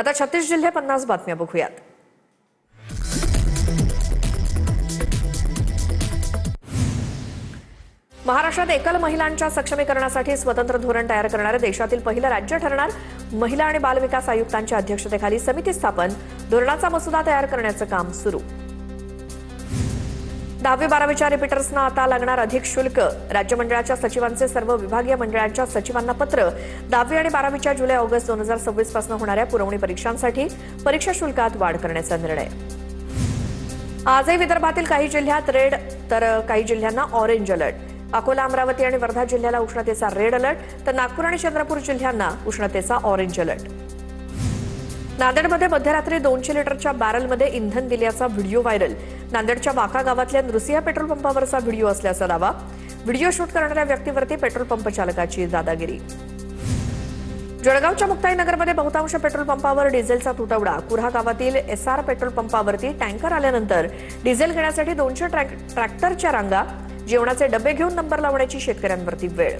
आता 36 जिल्हे 50 बातम्या बघूयात। महाराष्ट्रात एकल महिलांच्या सक्षमीकरणासाठी स्वतंत्र धोरण तयार करणारे देशातील पहिलं राज्य ठरणार। महिला आणि बाल विकास आयुक्तांच्या अध्यक्षतेखाली समिती स्थापन, धोरणाचा मसुदा तयार करण्याचं काम सुरू। 10वी-12वीच्या रिपीटर्सना आता लागणार अधिक शुल्क। राज्य मंडळाच्या सचिवांचे सर्व विभागीय मंडळांच्या सचिवांना पत्र। 10वी आणि 12वीच्या जुलै-ऑगस्ट 2026 पासून होणाऱ्या पुरवणी परीक्षांसाठी परीक्षा शुल्कात वाढ करण्याचा निर्णय। आजही विदर्भातील काही जिल्ह्यात रेड तर काही जिल्ह्यांना ऑरेंज अलर्ट। अकोला, अमरावती आणि वर्धा जिल्ह्याला उष्णतेचा रेड अलर्ट, तर नागपूर आणि चंद्रपूर जिल्ह्यांना उष्णतेचा ऑरेंज अलर्ट। नांदेडमध्ये मध्यरात्री 200 लिटरच्या बॅरलमध्ये इंधन दिल्याचा व्हिडिओ व्हायरल। नांदेडच्या वाका गावातल्या नृसिया पेट्रोल पंपावरचा व्हिडिओ असल्याचा दावा। व्हिडिओ शूट करणाऱ्या व्यक्तीवरती पेट्रोल पंप चालकाची दादागिरी। जळगावच्या मुक्ताईनगरमध्ये बहुतांश पेट्रोल पंपावर डिझेलचा तुटवडा। कुऱ्हा गावातील एसआर पेट्रोल पंपावरती टँकर आल्यानंतर डिझेल घेण्यासाठी 200 ट्रॅक्टरच्या रांगा। जेवणाचे डबे घेऊन नंबर लावण्याची शेतकऱ्यांवरती वेळ।